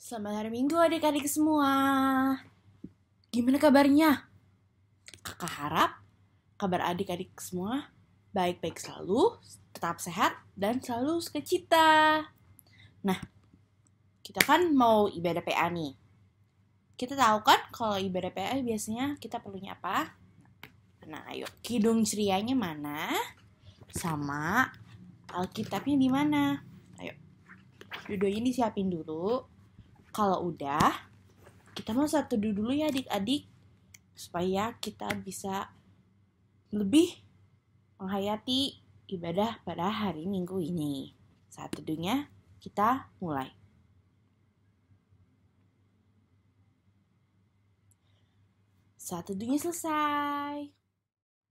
Selamat hari Minggu adik-adik semua. Gimana kabarnya? Kakak harap kabar adik-adik semua baik-baik selalu, tetap sehat, dan selalu sukacita. Nah, kita kan mau ibadah PA nih. Kita tahu kan kalau ibadah PA biasanya kita perlunya apa? Nah, ayo, kidung cerianya mana? Sama Alkitabnya di mana? Ayo, dua-duanya disiapin dulu. Kalau udah, kita mau satu dulu ya adik-adik, supaya kita bisa lebih menghayati ibadah pada hari Minggu ini. Saat teduhnya kita mulai. Saat teduhnya selesai.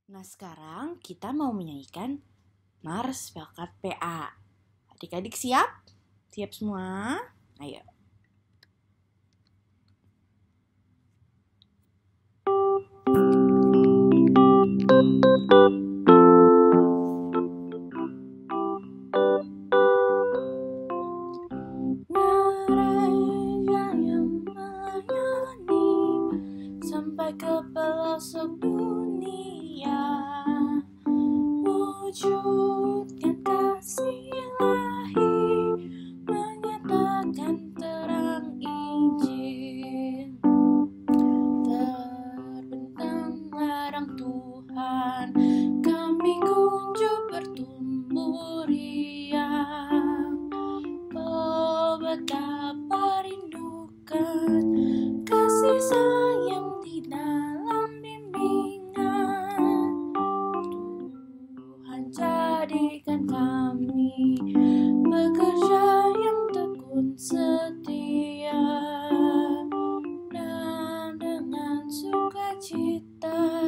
Nah sekarang kita mau menyanyikan Mars Bakat PA. Adik-adik siap? Siap semua? Ayo. Sampai ke pelosok dunia, wujudkan kasih ilahi, menyatakan terang Injil. Terbentang larang Tuhan, kami kunjung bertumbuh riang. Oh betapa rindukan kasih sayang di dalam bimbingan. Tuhan jadikan kami pekerja yang tekun setia, dan dengan sukacita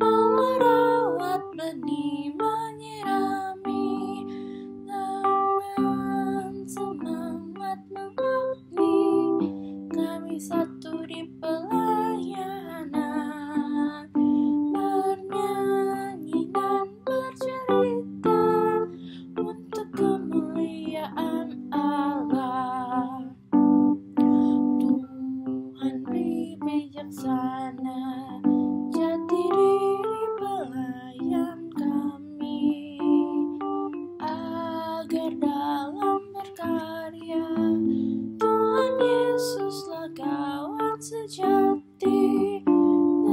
mau merawat benih, menyirami, dengan semangat mengabdi. Kami satu di pelayanan, bernyanyi dan bercerita untuk kemuliaan Allah. Tuhan beri bijaksana, jati diri pelayan kami, agar dalam berkarya Tuhan Yesuslah kawan sejati.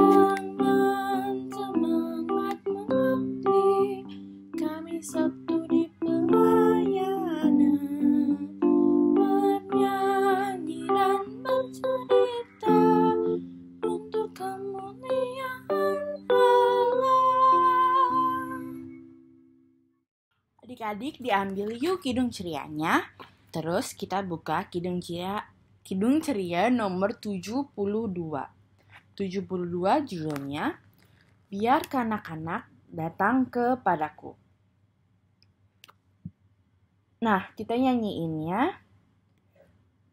Dengan semangat mengabdi, kami satu di pelayanan, bernyanyi dan bercerita untuk kemuliaan Allah. Adik-adik diambil yuk kidung cerianya. Terus kita buka kidung ceria nomor 72. 72 judulnya, Biar Kanak-kanak Datang Kepadaku. Nah, kita nyanyiinnya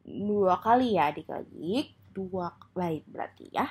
2 kali ya adik-adik. 2 bait berarti ya.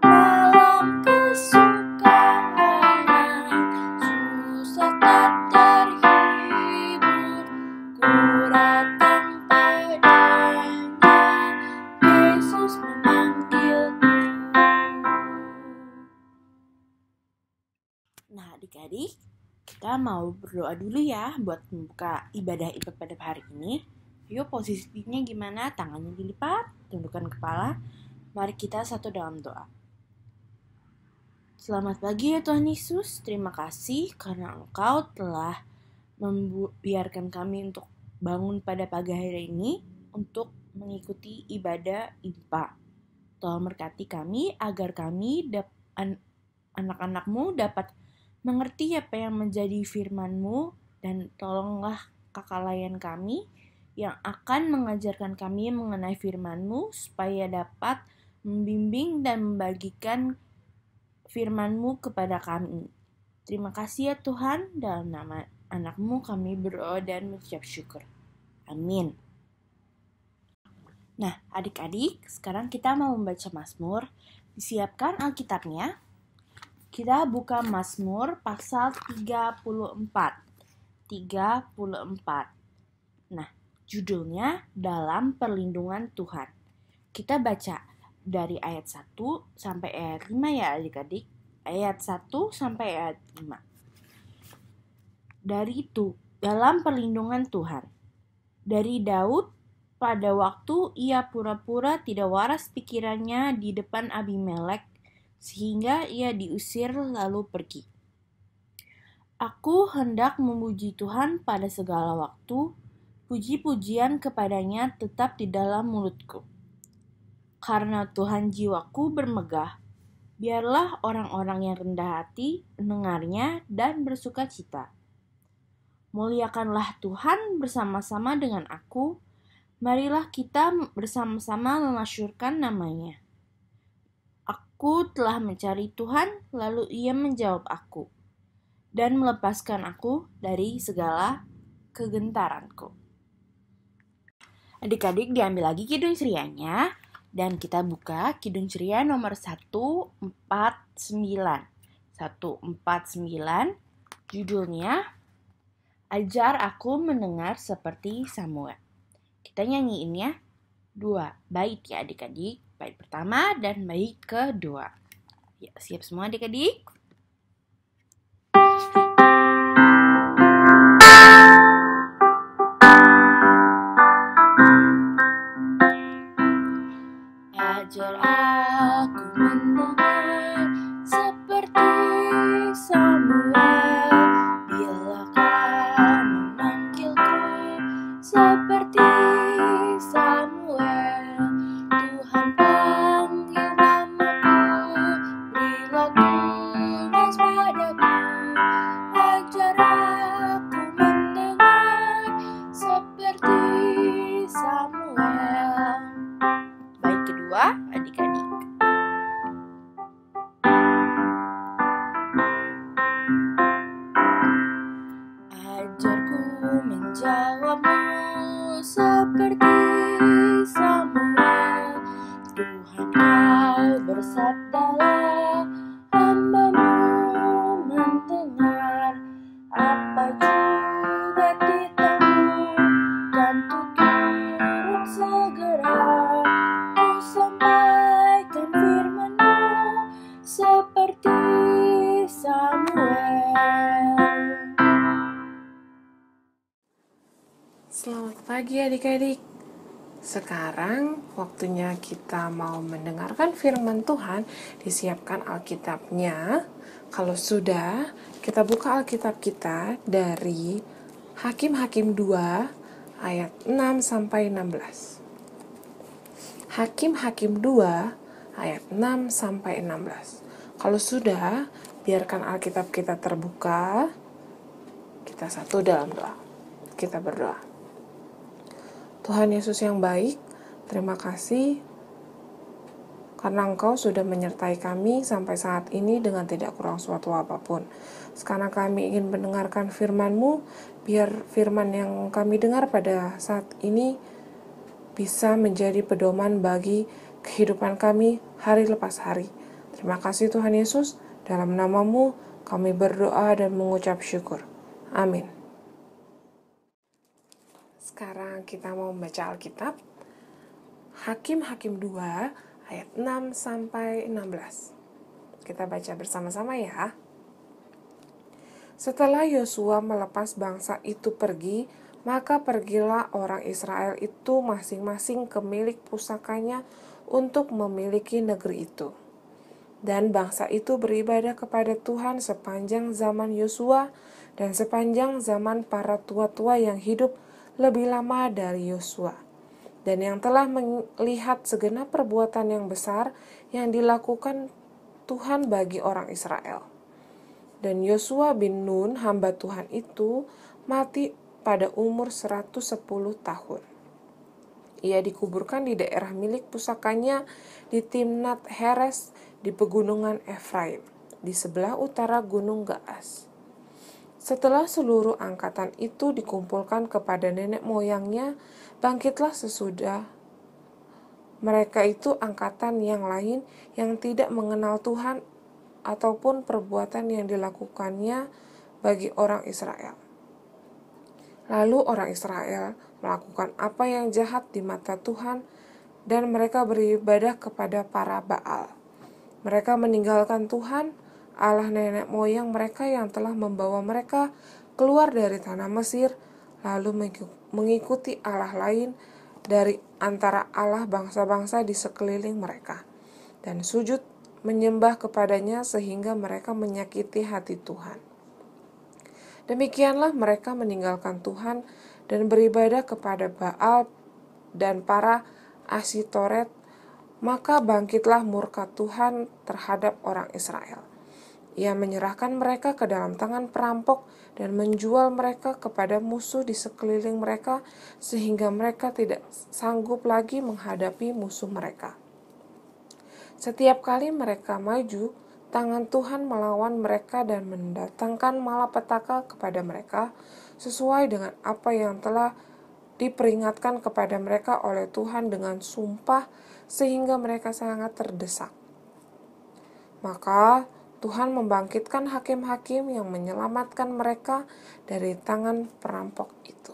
Dalam kesukaran, susah Kita mau berdoa dulu ya buat membuka ibadah pada hari ini. Yuk, posisinya gimana? Tangannya dilipat, tundukkan kepala. Mari kita satu dalam doa. Selamat pagi ya Tuhan Yesus. Terima kasih karena Engkau telah membiarkan kami untuk bangun pada pagi hari ini untuk mengikuti ibadah IMPA. Tolong berkati kami agar kami anak-anak-Mu dapat mengerti apa yang menjadi firman-Mu, dan tolonglah kakak layan kami yang akan mengajarkan kami mengenai firman-Mu supaya dapat membimbing dan membagikan firman-Mu kepada kami. Terima kasih ya Tuhan, dalam nama anak-Mu kami berdoa dan mengucap syukur. Amin. Nah, adik-adik, sekarang kita mau membaca Mazmur. Disiapkan Alkitabnya. Kita buka Mazmur pasal 34. Nah, judulnya Dalam Perlindungan Tuhan. Kita baca dari ayat 1 sampai ayat 5 ya adik-adik. Ayat 1 sampai ayat 5. Dari itu, dalam perlindungan Tuhan. Dari Daud, pada waktu ia pura-pura tidak waras pikirannya di depan Abimelek, sehingga ia diusir lalu pergi. Aku hendak memuji Tuhan pada segala waktu, puji-pujian kepadanya tetap di dalam mulutku. Karena Tuhan jiwaku bermegah, biarlah orang-orang yang rendah hati mendengarnya dan bersuka cita. Muliakanlah Tuhan bersama-sama dengan aku, marilah kita bersama-sama memasyurkan namanya. Aku telah mencari Tuhan, lalu ia menjawab aku, dan melepaskan aku dari segala kegentaranku. Adik-adik, diambil lagi Kidung Cerianya, dan kita buka Kidung Ceria nomor 149. 149, judulnya Ajar Aku Mendengar Seperti Samuel. Kita nyanyiin ya, 2 bait ya adik-adik. Bait pertama dan bait kedua. Ya, siap semua adik-adik? Ajar aku mendengar seperti Samuel, bila kau memanggilku seperti Samuel. Tuhan panggil namaku, berilah tugas padaku. Ajar aku mendengar seperti Samuel. Bait kedua, adik-adik. Ajarku menjawabmu seperti Samuel. Tuhan kau bersabdalah, hamba-Mu mendengar. Apa juga titahmu, kan turut segera. Ku sampaikan firman-Mu seperti Samuel. Selamat pagi adik-adik. Sekarang waktunya kita mau mendengarkan firman Tuhan. Disiapkan Alkitabnya. Kalau sudah, kita buka Alkitab kita dari Hakim-Hakim 2 ayat 6 sampai 16. Hakim-Hakim 2 ayat 6 sampai 16. Kalau sudah, biarkan Alkitab kita terbuka. Kita satu dalam doa. Kita berdoa. Tuhan Yesus yang baik, terima kasih karena Engkau sudah menyertai kami sampai saat ini dengan tidak kurang suatu apapun. Sekarang kami ingin mendengarkan firman-Mu, biar firman yang kami dengar pada saat ini bisa menjadi pedoman bagi kehidupan kami hari lepas hari. Terima kasih Tuhan Yesus, dalam nama-Mu kami berdoa dan mengucap syukur. Amin. Sekarang kita mau membaca Alkitab. Hakim-Hakim 2 ayat 6 sampai 16. Kita baca bersama-sama ya. Setelah Yosua melepas bangsa itu pergi, maka pergilah orang Israel itu masing-masing ke milik pusakanya untuk memiliki negeri itu. Dan bangsa itu beribadah kepada Tuhan sepanjang zaman Yosua dan sepanjang zaman para tua-tua yang hidup lebih lama dari Yosua, dan yang telah melihat segenap perbuatan yang besar yang dilakukan Tuhan bagi orang Israel. Dan Yosua bin Nun, hamba Tuhan itu, mati pada umur 110 tahun. Ia dikuburkan di daerah milik pusakanya di Timnat Heres di pegunungan Efraim, di sebelah utara Gunung Gaas. Setelah seluruh angkatan itu dikumpulkan kepada nenek moyangnya, bangkitlah sesudah mereka itu angkatan yang lain yang tidak mengenal Tuhan ataupun perbuatan yang dilakukannya bagi orang Israel. Lalu orang Israel melakukan apa yang jahat di mata Tuhan, dan mereka beribadah kepada para Baal. Mereka meninggalkan Tuhan, Allah nenek moyang mereka yang telah membawa mereka keluar dari tanah Mesir, lalu mengikuti Allah lain dari antara Allah bangsa-bangsa di sekeliling mereka, dan sujud menyembah kepadanya sehingga mereka menyakiti hati Tuhan. Demikianlah mereka meninggalkan Tuhan dan beribadah kepada Baal dan para Asitoret, maka bangkitlah murka Tuhan terhadap orang Israel. Ia menyerahkan mereka ke dalam tangan perampok dan menjual mereka kepada musuh di sekeliling mereka, sehingga mereka tidak sanggup lagi menghadapi musuh mereka. Setiap kali mereka maju, tangan Tuhan melawan mereka dan mendatangkan malapetaka kepada mereka, sesuai dengan apa yang telah diperingatkan kepada mereka oleh Tuhan dengan sumpah, sehingga mereka sangat terdesak. Maka Tuhan membangkitkan hakim-hakim yang menyelamatkan mereka dari tangan perampok itu.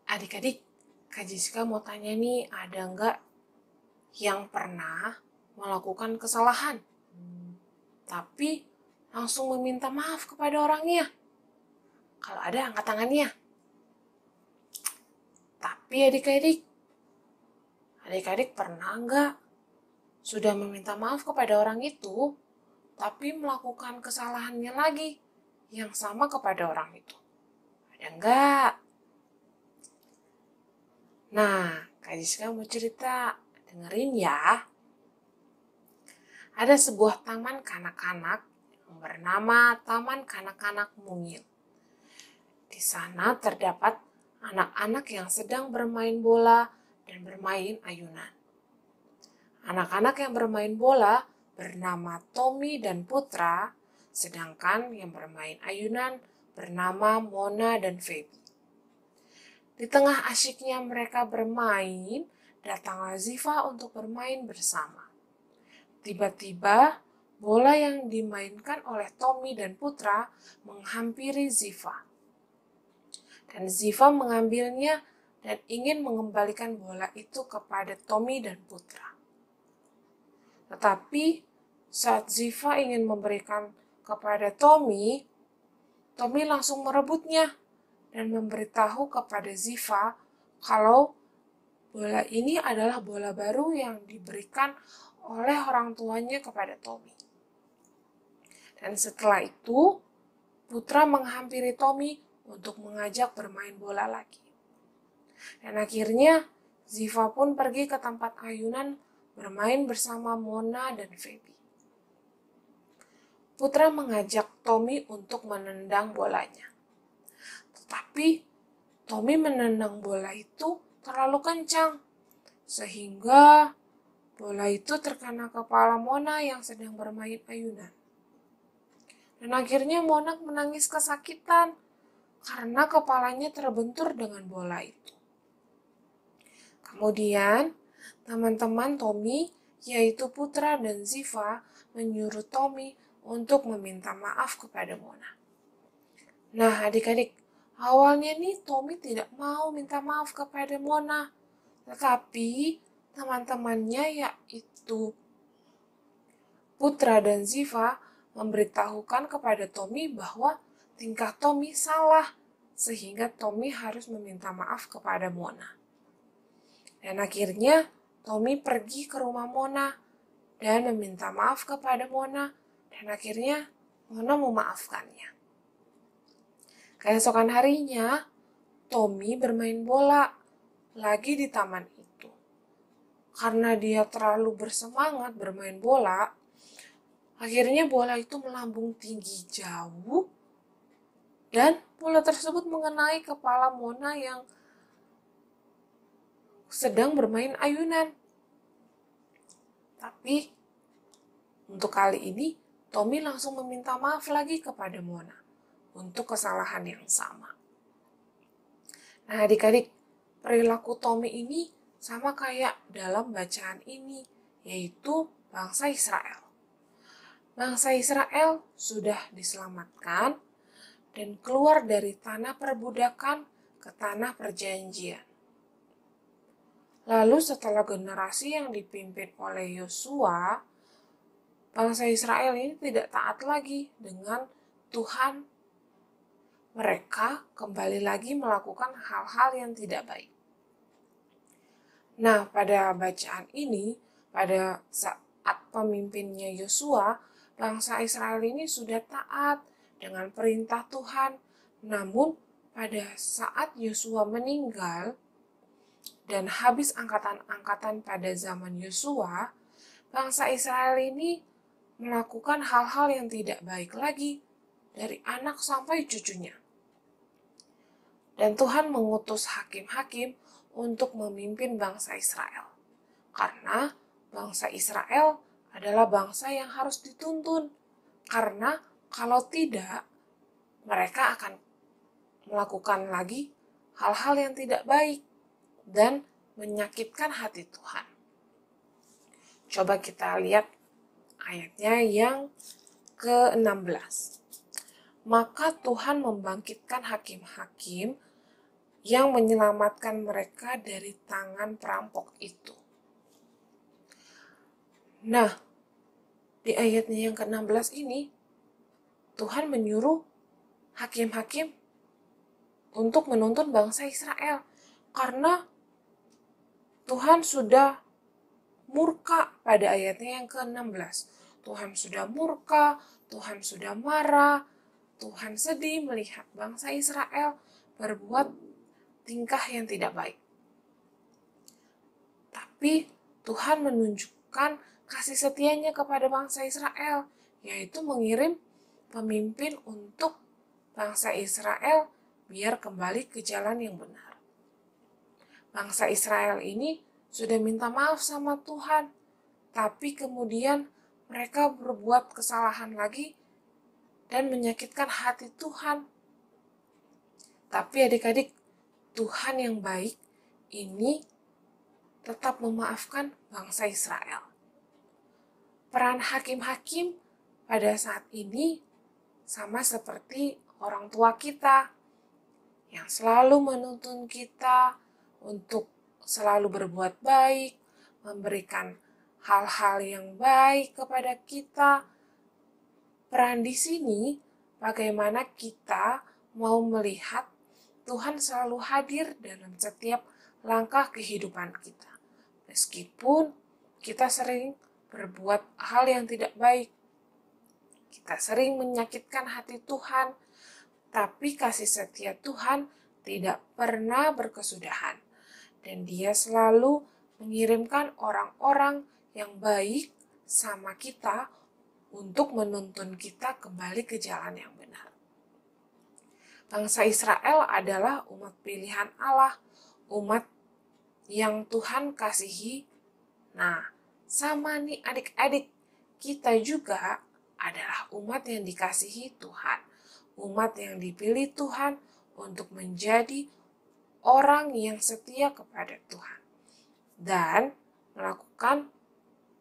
Adik-adik, Kak Jessica mau tanya nih, ada nggak yang pernah melakukan kesalahan, tapi langsung meminta maaf kepada orangnya? Kalau ada, angkat tangannya. Tapi adik-adik pernah nggak sudah meminta maaf kepada orang itu, tapi melakukan kesalahannya lagi yang sama kepada orang itu? Ada nggak? Nah, Kak Jessica mau cerita, dengerin ya. Ada sebuah taman kanak-kanak yang bernama Taman Kanak-kanak Mungil. Di sana terdapat anak-anak yang sedang bermain bola dan bermain ayunan. Anak-anak yang bermain bola bernama Tommy dan Putra, sedangkan yang bermain ayunan bernama Mona dan Feby. Di tengah asyiknya mereka bermain, datanglah Ziva untuk bermain bersama. Tiba-tiba, bola yang dimainkan oleh Tommy dan Putra menghampiri Ziva. Dan Ziva mengambilnya dan ingin mengembalikan bola itu kepada Tommy dan Putra. Tetapi saat Ziva ingin memberikan kepada Tommy langsung merebutnya dan memberitahu kepada Ziva kalau bola ini adalah bola baru yang diberikan oleh orang tuanya kepada Tommy. Dan setelah itu, Putra menghampiri Tommy untuk mengajak bermain bola lagi. Dan akhirnya, Ziva pun pergi ke tempat ayunan bermain bersama Mona dan Feby. Putra mengajak Tommy untuk menendang bolanya. Tetapi Tommy menendang bola itu terlalu kencang, sehingga bola itu terkena kepala Mona yang sedang bermain ayunan. Dan akhirnya Mona menangis kesakitan karena kepalanya terbentur dengan bola itu. Kemudian, teman-teman Tommy, yaitu Putra dan Ziva, menyuruh Tommy untuk meminta maaf kepada Mona. Nah, adik-adik, awalnya nih Tommy tidak mau minta maaf kepada Mona, tetapi teman-temannya yaitu Putra dan Ziva memberitahukan kepada Tommy bahwa tingkah Tommy salah, sehingga Tommy harus meminta maaf kepada Mona. Dan akhirnya Tommy pergi ke rumah Mona dan meminta maaf kepada Mona, dan akhirnya Mona memaafkannya. Keesokan harinya, Tommy bermain bola lagi di taman itu. Karena dia terlalu bersemangat bermain bola, akhirnya bola itu melambung tinggi jauh dan bola tersebut mengenai kepala Mona yang sedang bermain ayunan. Tapi untuk kali ini Tommy langsung meminta maaf lagi kepada Mona untuk kesalahan yang sama. Nah, adik-adik, perilaku Tommy ini sama kayak dalam bacaan ini, yaitu bangsa Israel. Bangsa Israel sudah diselamatkan dan keluar dari tanah perbudakan ke tanah perjanjian. Lalu setelah generasi yang dipimpin oleh Yosua, bangsa Israel ini tidak taat lagi dengan Tuhan. Mereka kembali lagi melakukan hal-hal yang tidak baik. Nah, pada bacaan ini, pada saat pemimpinnya Yosua, bangsa Israel ini sudah taat dengan perintah Tuhan. Namun, pada saat Yosua meninggal dan habis angkatan-angkatan pada zaman Yosua, bangsa Israel ini melakukan hal-hal yang tidak baik lagi dari anak sampai cucunya. Dan Tuhan mengutus hakim-hakim untuk memimpin bangsa Israel. Karena bangsa Israel adalah bangsa yang harus dituntun. Karena kalau tidak, mereka akan melakukan lagi hal-hal yang tidak baik dan menyakitkan hati Tuhan. Coba kita lihat ayatnya yang ke-16. Maka Tuhan membangkitkan hakim-hakim yang menyelamatkan mereka dari tangan perampok itu. Nah, di ayatnya yang ke-16 ini, Tuhan menyuruh hakim-hakim untuk menuntun bangsa Israel. Karena Tuhan sudah murka pada ayatnya yang ke-16. Tuhan sudah murka, Tuhan sudah marah, Tuhan sedih melihat bangsa Israel berbuat tingkah yang tidak baik. Tapi Tuhan menunjukkan kasih setianya kepada bangsa Israel, yaitu mengirim pemimpin untuk bangsa Israel biar kembali ke jalan yang benar. Bangsa Israel ini sudah minta maaf sama Tuhan, tapi kemudian mereka berbuat kesalahan lagi dan menyakitkan hati Tuhan. Tapi adik-adik, Tuhan yang baik ini tetap memaafkan bangsa Israel. Peran hakim-hakim pada saat ini sama seperti orang tua kita yang selalu menuntun kita untuk selalu berbuat baik, memberikan hal-hal yang baik kepada kita. Peran di sini bagaimana kita mau melihat Tuhan selalu hadir dalam setiap langkah kehidupan kita. Meskipun kita sering berbuat hal yang tidak baik, kita sering menyakitkan hati Tuhan, tapi kasih setia Tuhan tidak pernah berkesudahan. Dan Dia selalu mengirimkan orang-orang yang baik sama kita untuk menuntun kita kembali ke jalan yang benar. Bangsa Israel adalah umat pilihan Allah, umat yang Tuhan kasihi. Nah, sama nih adik-adik, kita juga adalah umat yang dikasihi Tuhan, umat yang dipilih Tuhan untuk menjadi orang yang setia kepada Tuhan.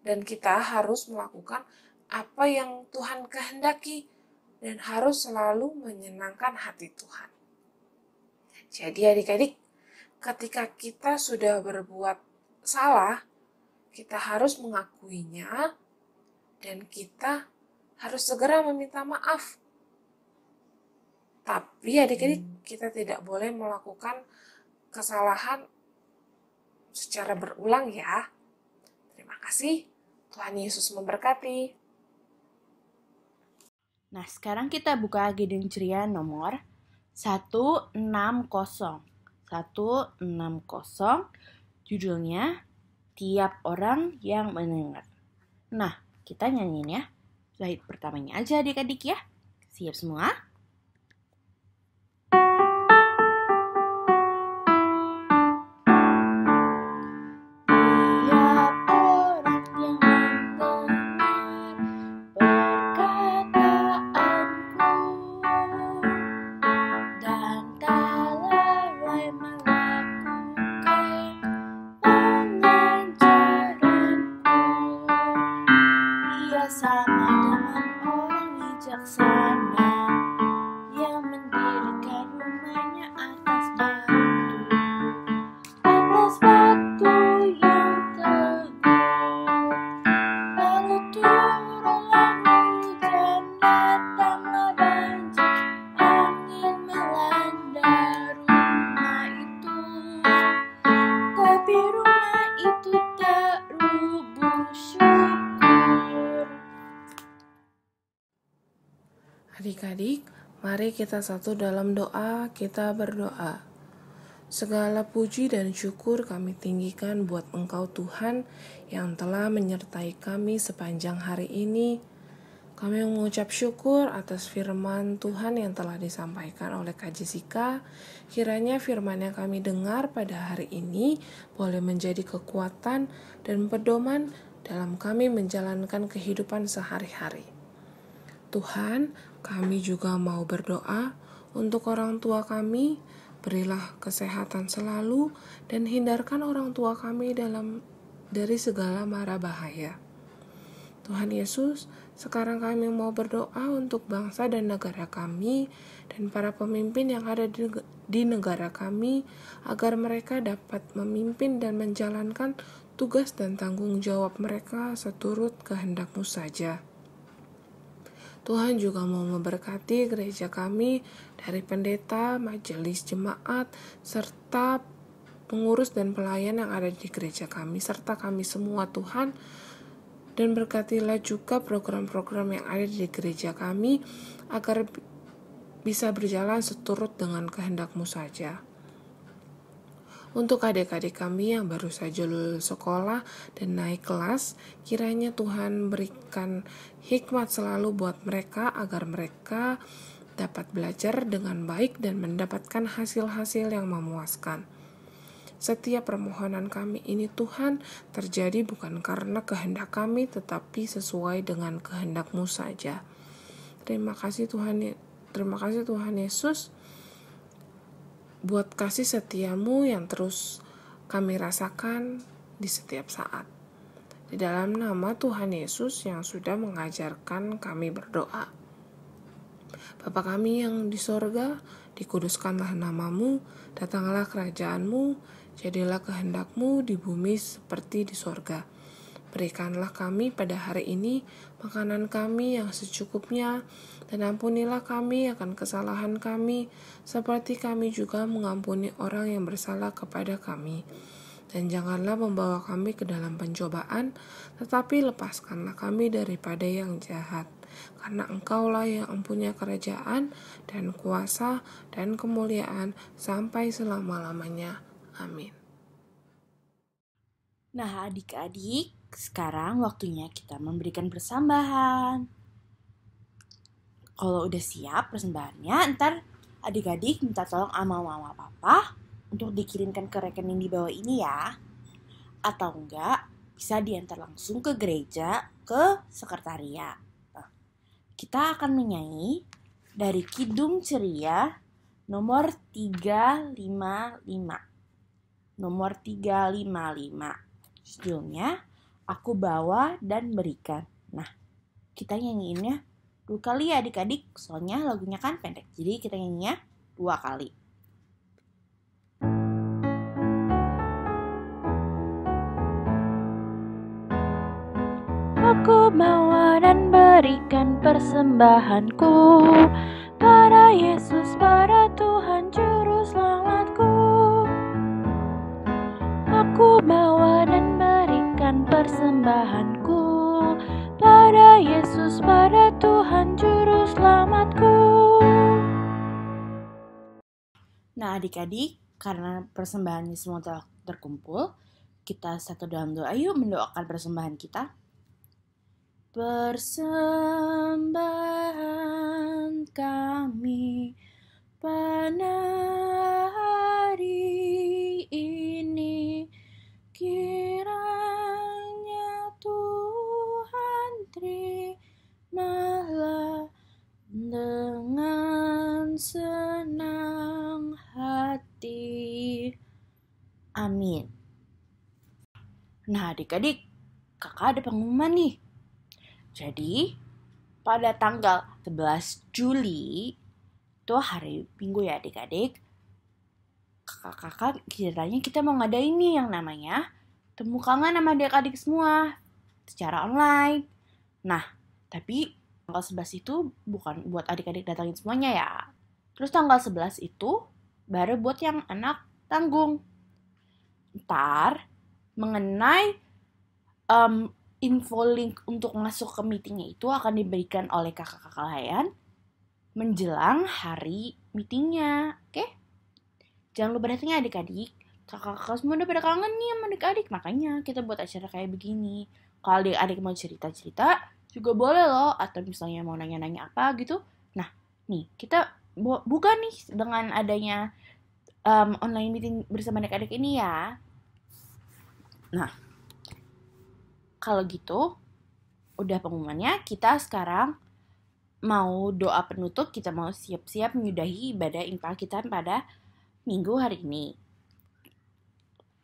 Dan kita harus melakukan apa yang Tuhan kehendaki dan harus selalu menyenangkan hati Tuhan. Jadi adik-adik, ketika kita sudah berbuat salah, kita harus mengakuinya dan kita harus segera meminta maaf. Tapi adik-adik, kita tidak boleh melakukan kesalahan secara berulang ya. Terima kasih. Tuhan Yesus memberkati. Nah, sekarang kita buka Gidung Ceria nomor 160. 160, judulnya Tiap Orang Yang Mendengar. Nah, kita nyanyiin ya. Bait pertamanya aja adik-adik ya. Siap semua? Adik-adik, mari kita satu dalam doa, kita berdoa. Segala puji dan syukur kami tinggikan buat Engkau Tuhan yang telah menyertai kami sepanjang hari ini. Kami mengucap syukur atas firman Tuhan yang telah disampaikan oleh Kak Jessica. Kiranya firman yang kami dengar pada hari ini boleh menjadi kekuatan dan pedoman dalam kami menjalankan kehidupan sehari-hari. Tuhan, kami juga mau berdoa untuk orang tua kami. Berilah kesehatan selalu dan hindarkan orang tua kami dari segala mara bahaya. Tuhan Yesus, sekarang kami mau berdoa untuk bangsa dan negara kami dan para pemimpin yang ada di negara kami agar mereka dapat memimpin dan menjalankan tugas dan tanggung jawab mereka seturut kehendak-Mu saja. Tuhan juga mau memberkati gereja kami dari pendeta, majelis jemaat, serta pengurus dan pelayan yang ada di gereja kami, serta kami semua Tuhan. Dan berkatilah juga program-program yang ada di gereja kami agar bisa berjalan seturut dengan kehendak-Mu saja. Untuk adik-adik kami yang baru saja lulus sekolah dan naik kelas, kiranya Tuhan berikan hikmat selalu buat mereka agar mereka dapat belajar dengan baik dan mendapatkan hasil-hasil yang memuaskan. Setiap permohonan kami ini Tuhan terjadi bukan karena kehendak kami, tetapi sesuai dengan kehendak-Mu saja. Terima kasih Tuhan Yesus buat kasih setia-Mu yang terus kami rasakan di setiap saat. Di dalam nama Tuhan Yesus yang sudah mengajarkan kami berdoa. Bapa kami yang di sorga, dikuduskanlah nama-Mu, datanglah kerajaan-Mu, jadilah kehendak-Mu di bumi seperti di sorga. Berikanlah kami pada hari ini makanan kami yang secukupnya, dan ampunilah kami akan kesalahan kami, seperti kami juga mengampuni orang yang bersalah kepada kami. Dan janganlah membawa kami ke dalam pencobaan, tetapi lepaskanlah kami daripada yang jahat. Karena Engkaulah yang mempunyai kerajaan dan kuasa dan kemuliaan sampai selama-lamanya. Amin. Nah, adik-adik, sekarang waktunya kita memberikan persembahan. Kalau udah siap persembahannya, ntar adik-adik minta tolong sama mama papa untuk dikirimkan ke rekening di bawah ini ya. Atau enggak, bisa diantar langsung ke gereja, ke sekretariat. Nah, kita akan menyanyi dari Kidung Ceria nomor 355. Nomor 355. Judulnya Aku Bawa dan Berikan. Nah, kita nyanyiinnya 2 kali ya adik-adik, soalnya lagunya kan pendek. Jadi kita nyanyinya 2 kali. Aku Aku bawa dan berikan persembahanku pada Yesus, pada Tuhan Juru Selamatku. Aku bawa dan berikan persembahanku pada Yesus, pada Tuhan Juru Selamatku. Nah adik-adik, karena persembahannya semua telah terkumpul, kita satu dalam doa yuk mendoakan persembahan kita. Persembahan kami pada hari ini, kiranya Tuhan terimalah dengan senang hati. Amin. Nah adik-adik, kakak ada pengumuman nih. Jadi pada tanggal 11 Juli, itu hari Minggu ya adik-adik, kakak-kakak kiranya kita mau ngadain nih yang namanya Temu Kangen sama adik-adik semua secara online. Nah, tapi tanggal 11 itu bukan buat adik-adik datangin semuanya ya. Terus tanggal 11 itu baru buat yang anak tanggung. Ntar mengenai info link untuk masuk ke meetingnya itu akan diberikan oleh kakak-kakak kalian menjelang hari meetingnya, oke? Jangan lupa datang ya adik-adik. Kakak-kakak semua udah pada kangen nih sama adik-adik, makanya kita buat acara kayak begini. Kalau adik-adik mau cerita-cerita juga boleh loh, atau misalnya mau nanya-nanya apa gitu. Nah, nih kita buka nih dengan adanya online meeting bersama adik-adik ini ya. Nah, kalau gitu, udah pengumumannya, kita sekarang mau doa penutup, kita mau siap-siap menyudahi ibadah infak kita pada minggu hari ini.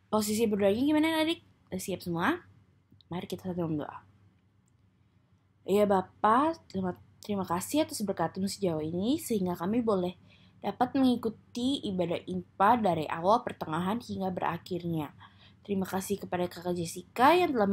Posisi berdoanya gimana adik? Udah siap semua? Mari kita satu doa. Ya Bapak, terima kasih atas berkat-Mu sejauh ini, sehingga kami boleh dapat mengikuti ibadah infak dari awal, pertengahan, hingga berakhirnya. Terima kasih kepada kakak Jessica yang telah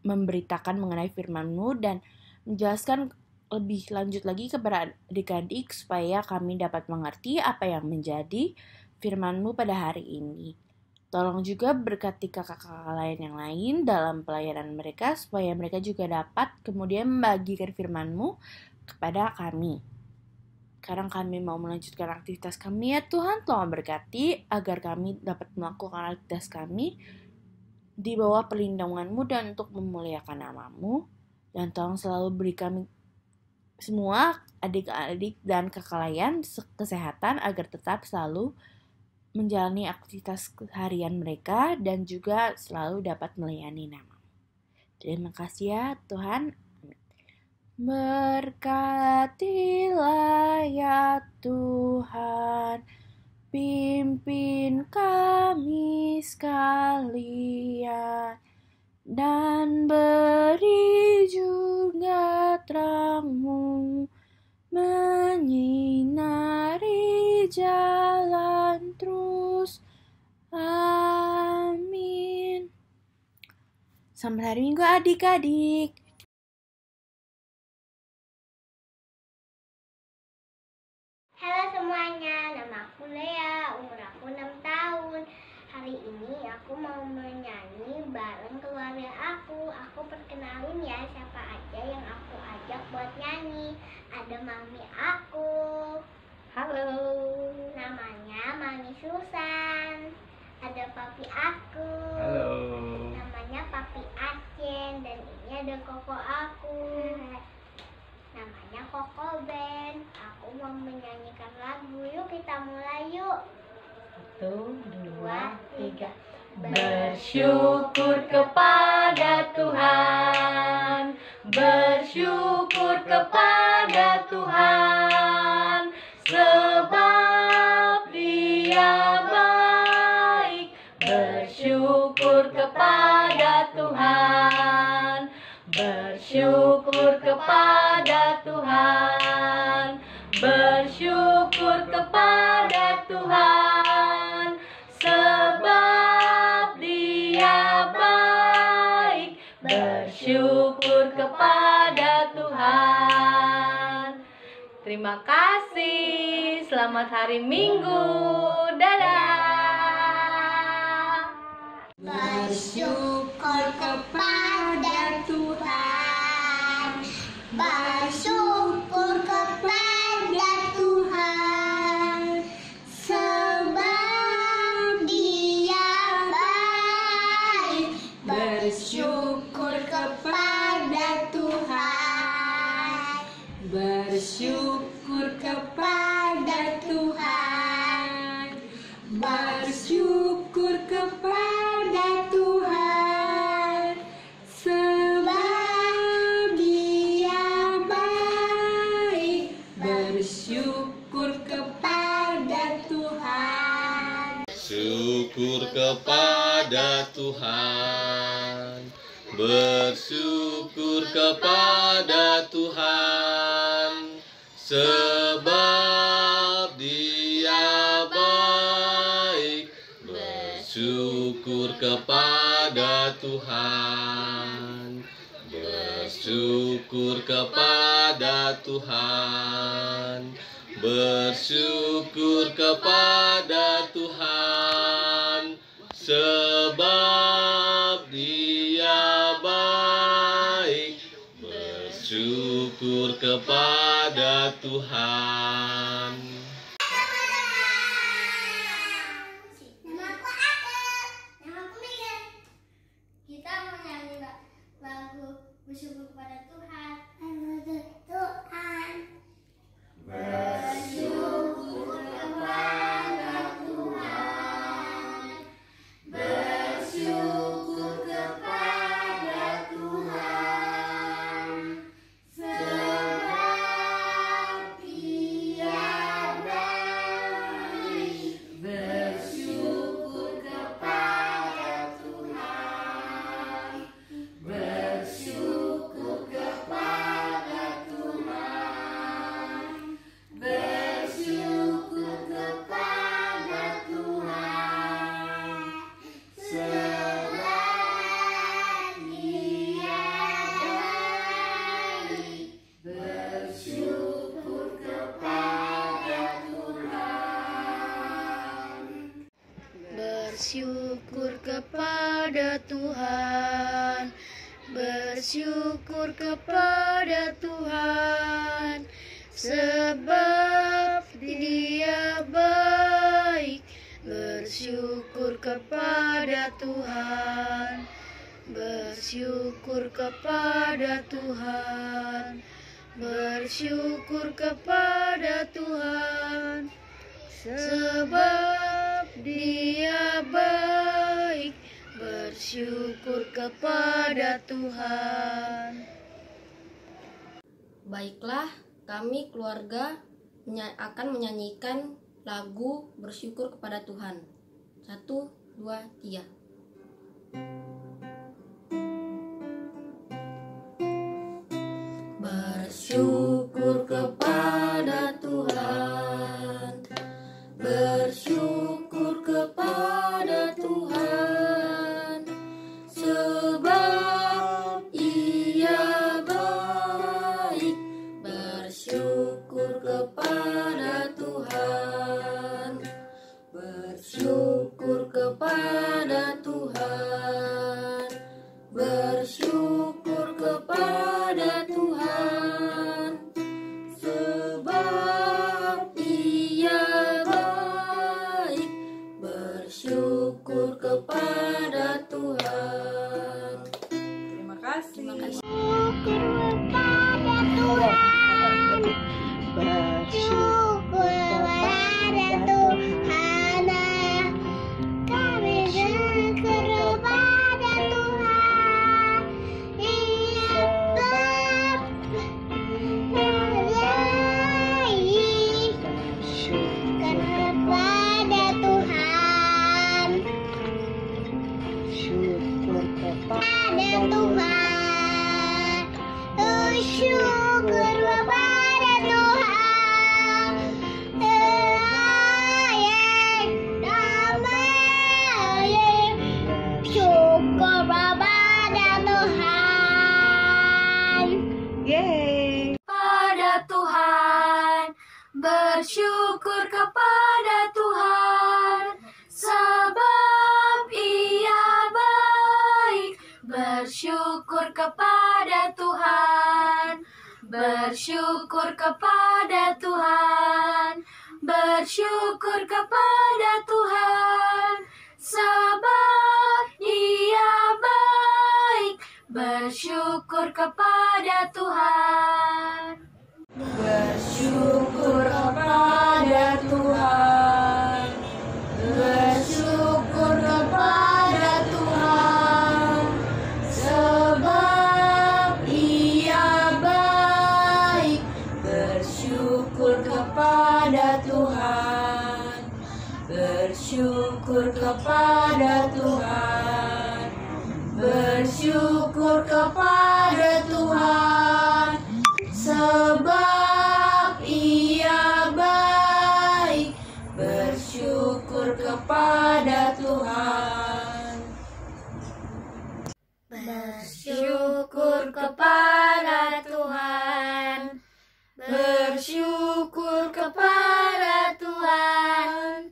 memberitakan mengenai firman-Mu dan menjelaskan lebih lanjut lagi kepada adik-adik supaya kami dapat mengerti apa yang menjadi firman-Mu pada hari ini. Tolong juga berkati kakak-kakak lain yang lain dalam pelayanan mereka supaya mereka juga dapat kemudian membagikan firman-Mu kepada kami. Sekarang kami mau melanjutkan aktivitas kami ya Tuhan, tolong berkati agar kami dapat melakukan aktivitas kami di bawah perlindungan-Mu dan untuk memuliakan nama-Mu. Dan tolong selalu beri kami semua adik-adik dan kakak lain kesehatan agar tetap selalu menjalani aktivitas harian mereka dan juga selalu dapat melayani nama. Terima kasih ya Tuhan. Berkatilah ya Tuhan, pimpin kami sekalian, dan beri juga terang-Mu menyinari jalan terus. Amin. Selamat hari Minggu adik-adik. Halo semuanya, nama aku Lea, umur aku 6 tahun. Hari ini aku mau menyanyi bareng keluarga aku. Aku perkenalin ya siapa aja yang aku ajak buat nyanyi. Ada mami aku. Halo. Namanya Mami Susan. Ada papi aku. Halo. Namanya papi Acen. Dan ini ada koko aku. Namanya Koko Band. Aku mau menyanyikan lagu. Yuk kita mulai yuk. 1, 2, 3. Bersyukur kepada Tuhan. Bersyukur kepada Tuhan. Sebab Dia baik. Bersyukur kepada Tuhan. Bersyukur kepada Tuhan. Bersyukur kepada Tuhan. Sebab Dia baik. Bersyukur kepada Tuhan. Terima kasih. Selamat hari Minggu. Dadah. Bersyukur kepada Tuhan. Bersyukur kepada Tuhan. Sebab Dia baik. Bersyukur kepada Tuhan. Bersyukur kepada Tuhan. Bersyukur kepada Tuhan. Sebab Dia baik. Bersyukur kepada Tuhan. Syukur kepada Tuhan. Bersyukur kepada Tuhan. Sebab Dia baik. Bersyukur kepada Tuhan. Bersyukur kepada Tuhan. Bersyukur kepada Tuhan. Sebab Dia baik. Bersyukur kepada Tuhan. Nama aku Ate. Nama aku Miguel. Kita mau nyanyi lagu bersyukur kepada Tuhan. Tuhan. Bersyukur kepada Tuhan. Bersyukur kepada Tuhan. Sebab Dia baik. Bersyukur kepada Tuhan. Bersyukur kepada Tuhan. Bersyukur kepada Tuhan. Sebab Dia baik. Bersyukur kepada Tuhan. Bersyukur kepada Tuhan. Bersyukur kepada Tuhan. Sebab Dia baik. Bersyukur kepada Tuhan. Bersyukur kepada Tuhan. Bersyukur kepada Tuhan. Sebab Dia baik. Bersyukur kepada Tuhan. Baiklah, kami keluarga akan menyanyikan lagu bersyukur kepada Tuhan. 1, 2, 3. Bersyukur kepada Tuhan. Bersyukur kepada Tuhan. Sebab Ia baik. Bersyukur kepada Tuhan. Bersyukur kepada Tuhan. Bersyukur kepada Tuhan. bersyukur kepada Tuhan, bersyukur kepada Tuhan, sebab Dia baik, bersyukur kepada Tuhan. Bersyukur kepada Tuhan, bersyukur kepada Tuhan, sebab Dia baik, bersyukur kepada Tuhan, bersyukur kepada Tuhan, bersyukur kepada Tuhan, sebab Ia baik, bersyukur kepada Tuhan. Bersyukur kepada Tuhan, bersyukur kepada Tuhan,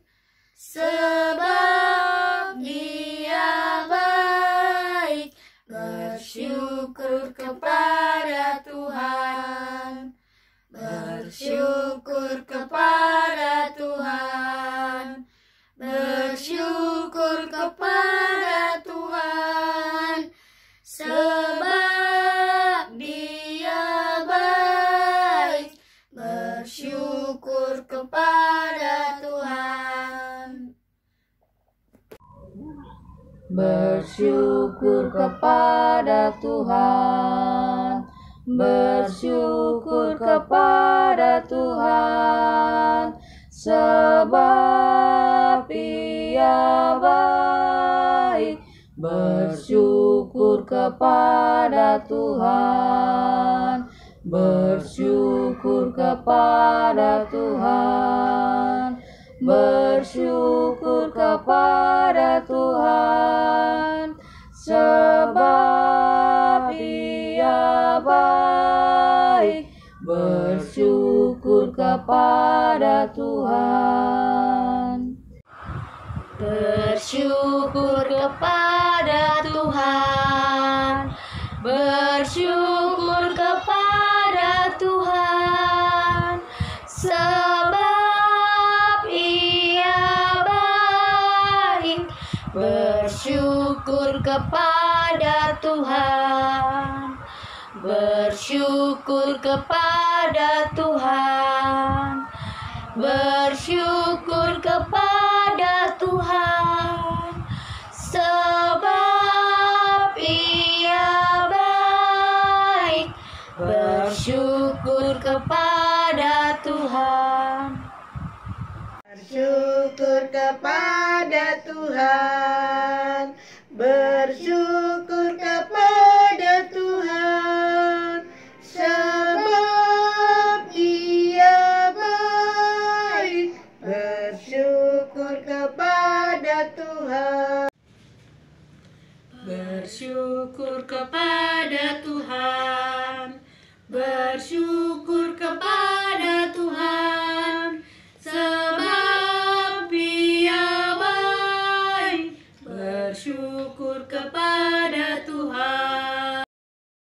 sebab Dia baik, bersyukur kepada Tuhan, bersyukur kepada Tuhan, bersyukur kepada Tuhan, sebab Dia baik, bersyukur kepada Tuhan. Bersyukur kepada Tuhan, bersyukur kepada Tuhan, sebab Ia baik, bersyukur kepada Tuhan, bersyukur kepada Tuhan, bersyukur kepada Tuhan, sebab Ia baik, bersyukur kepada Tuhan. Bersyukur kepada Tuhan, bersyukur kepada Tuhan, sebab Ia baik, bersyukur kepada Tuhan, bersyukur kepada Tuhan, bersyukur kepada Tuhan, sebab Ia baik, bersyukur kepada Tuhan. Bersyukur kepada Tuhan, bersyukur kepada Tuhan, sebab Dia baik, bersyukur kepada Tuhan. Bersyukur kepada Tuhan, bersyukur